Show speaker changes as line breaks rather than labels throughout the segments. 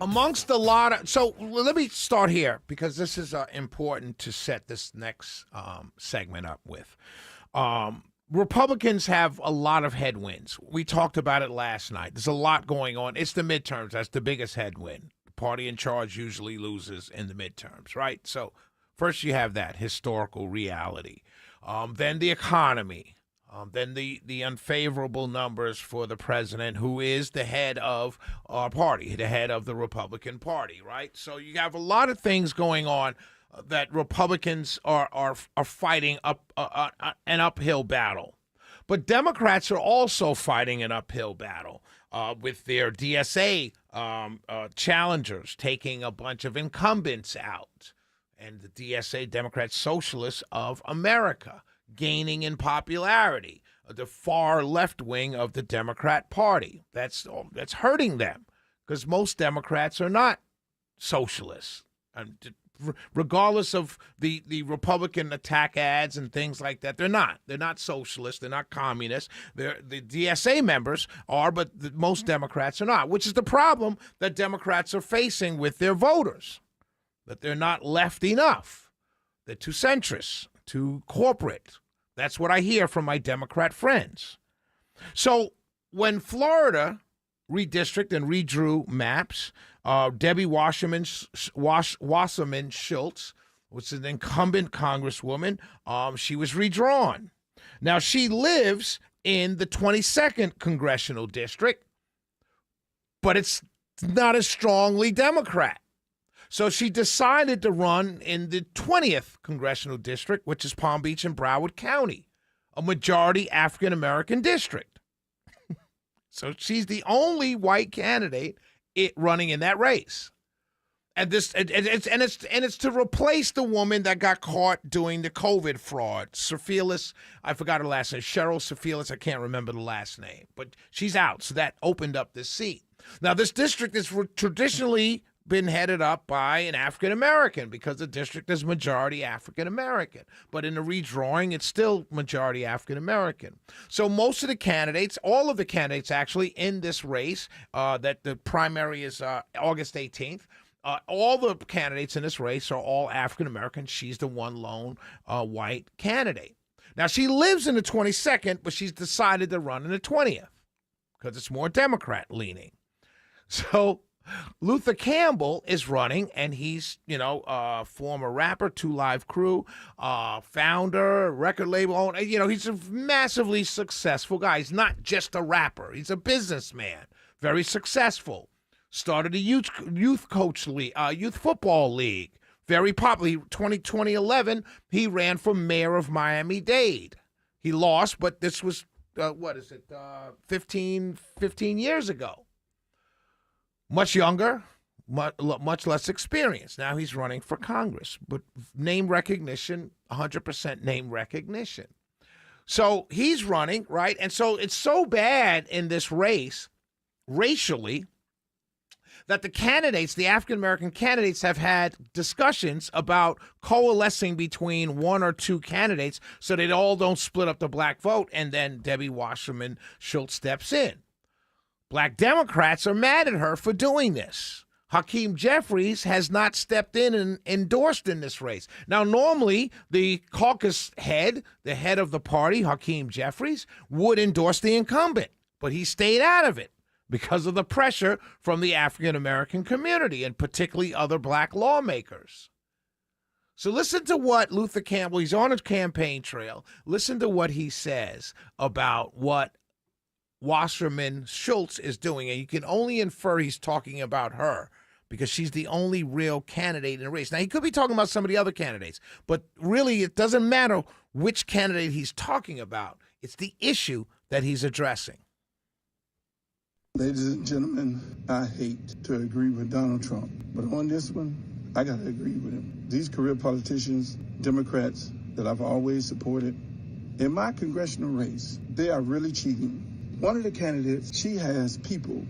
amongst a lot of, so let me start here because this is important to set this next segment up with. Republicans have a lot of headwinds. We talked about it last night. There's a lot going on. It's the midterms. That's the biggest headwind. The party in charge usually loses in the midterms, right? So first you have that historical reality. Then the economy. Then the unfavorable numbers for the president, who is the head of our party, the head of the Republican Party, right? So you have a lot of things going on that Republicans are fighting an uphill battle. But Democrats are also fighting an uphill battle with their DSA challengers taking a bunch of incumbents out. And the DSA, Democrat Socialists of America, gaining in popularity, the far left wing of the Democrat Party. That's hurting them because most Democrats are not socialists. And regardless of the Republican attack ads and things like that, they're not. They're not socialists. They're not communists. The DSA members are, but most Democrats are not, which is the problem that Democrats are facing with their voters, that they're not left enough. They're too centrist, too corporate. That's what I hear from my Democrat friends. So when Florida redistricted and redrew maps, Debbie Wasserman Schultz, which is an incumbent congresswoman, she was redrawn. Now, she lives in the 22nd congressional district, but it's not as strongly Democrat. So she decided to run in the 20th congressional district, which is Palm Beach and Broward County, a majority African-American district. So she's the only white candidate running in that race. And it's to replace the woman that got caught doing the COVID fraud. Sephilis, I forgot her last name. Cheryl Sephilis, I can't remember the last name. But she's out, so that opened up this seat. Now, this district is traditionally been headed up by an African-American because the district is majority African-American. But in the redrawing, it's still majority African-American. So most of the candidates, all of the candidates actually in this race, that the primary is August 18th, all the candidates in this race are all African-American. She's the one lone white candidate. Now, she lives in the 22nd, but she's decided to run in the 20th because it's more Democrat-leaning. So Luther Campbell is running, and he's, former rapper, 2 Live Crew, founder, record label owner. He's a massively successful guy. He's not just a rapper. He's a businessman, very successful. Started a youth football league, very popular. 2011, he ran for mayor of Miami-Dade. He lost, but this was, 15 years ago. Much younger, much less experience. Now he's running for Congress, but name recognition, 100% name recognition. So he's running, right? And so it's so bad in this race, racially, that the candidates, the African-American candidates, have had discussions about coalescing between one or two candidates so they all don't split up the black vote, and then Debbie Wasserman Schultz steps in. Black Democrats are mad at her for doing this. Hakeem Jeffries has not stepped in and endorsed in this race. Now, normally, the caucus head, the head of the party, Hakeem Jeffries, would endorse the incumbent, but he stayed out of it because of the pressure from the African-American community and particularly other black lawmakers. So listen to what Luther Campbell, he's on his campaign trail, listen to what he says about what Wasserman Schultz is doing, and you can only infer he's talking about her because she's the only real candidate in the race. Now, he could be talking about some of the other candidates, but really it doesn't matter which candidate he's talking about. It's the issue that he's addressing.
Ladies and gentlemen, I hate to agree with Donald Trump, but on this one, I got to agree with him. These career politicians, Democrats that I've always supported, in my congressional race, they are really cheating. One of the candidates, she has people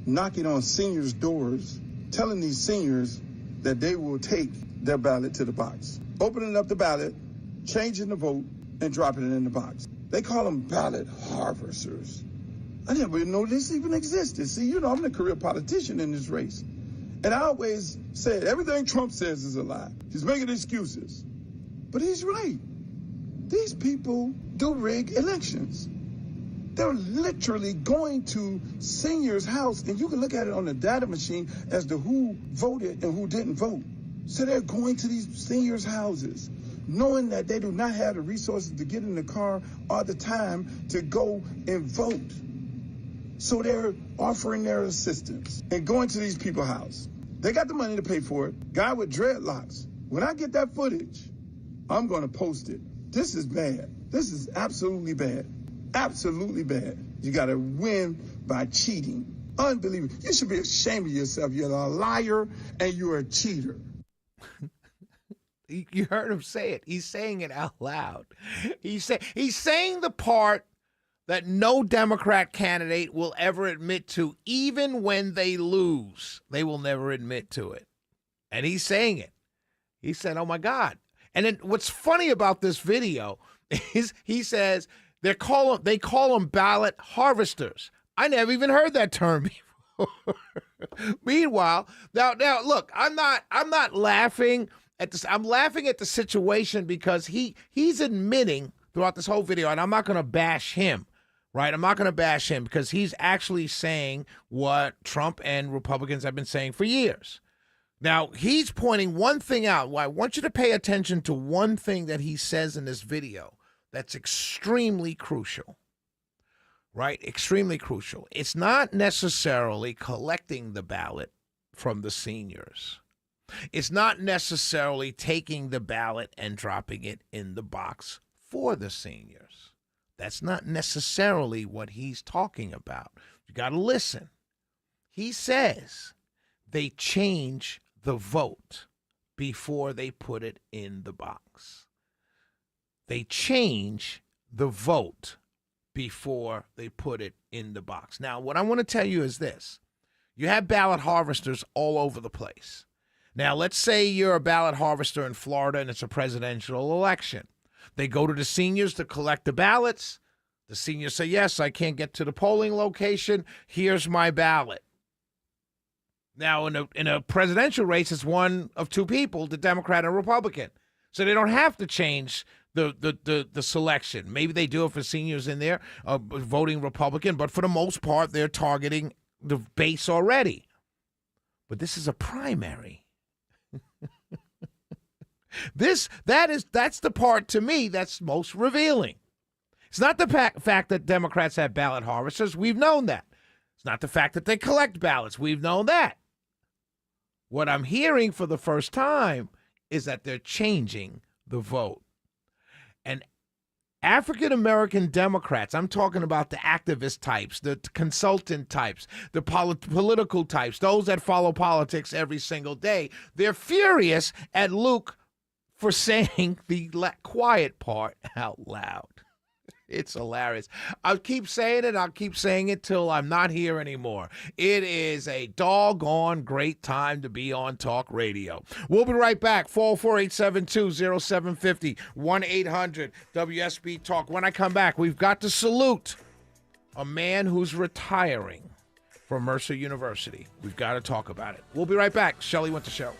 knocking on seniors' doors, telling these seniors that they will take their ballot to the box, opening up the ballot, changing the vote, and dropping it in the box. They call them ballot harvesters. I never even know this even existed. See, I'm a career politician in this race. And I always said everything Trump says is a lie. He's making excuses. But he's right. These people do rig elections. They're literally going to seniors' house, and you can look at it on the data machine as to who voted and who didn't vote. So they're going to these seniors' houses, knowing that they do not have the resources to get in the car or the time to go and vote. So they're offering their assistance and going to these people's house. They got the money to pay for it. Guy with dreadlocks. When I get that footage, I'm going to post it. This is bad. This is absolutely bad. Absolutely bad. You got to win by cheating. Unbelievable. You should be ashamed of yourself. You're a liar and you're a cheater.
You heard him say it. He's saying it out loud. He's saying the part that no Democrat candidate will ever admit to, even when they lose. They will never admit to it. And he's saying it. He said, oh, my God. And then what's funny about this video is he says they call them ballot harvesters. I never even heard that term before. Meanwhile, now look, I'm not laughing at this. I'm laughing at the situation because he's admitting throughout this whole video, and I'm not going to bash him, right? I'm not going to bash him because he's actually saying what Trump and Republicans have been saying for years. Now, he's pointing one thing out. Well, I want you to pay attention to one thing that he says in this video that's extremely crucial, right? Extremely crucial. It's not necessarily collecting the ballot from the seniors. It's not necessarily taking the ballot and dropping it in the box for the seniors. That's not necessarily what he's talking about. You got to listen. He says they change the vote before they put it in the box. They change the vote before they put it in the box. Now, what I want to tell you is this. You have ballot harvesters all over the place. Now, let's say you're a ballot harvester in Florida and it's a presidential election. They go to the seniors to collect the ballots. The seniors say, yes, I can't get to the polling location. Here's my ballot. Now, in a presidential race, it's one of two people, the Democrat and Republican. So they don't have to change the selection. Maybe they do if a senior's in there voting Republican, but for the most part, they're targeting the base already. But this is a primary. That's the part to me that's most revealing. It's not the fact that Democrats have ballot harvesters. We've known that. It's not the fact that they collect ballots. We've known that. What I'm hearing for the first time is that they're changing the vote. And African-American Democrats, I'm talking about the activist types, the consultant types, the political types, those that follow politics every single day, they're furious at Luke for saying the quiet part out loud. It's hilarious. I'll keep saying it. I'll keep saying it till I'm not here anymore. It is a doggone great time to be on talk radio. We'll be right back. 448-720-0750, 1-800-WSB Talk. When I come back, we've got to salute a man who's retiring from Mercer University. We've got to talk about it. We'll be right back. Shelley Winter Show.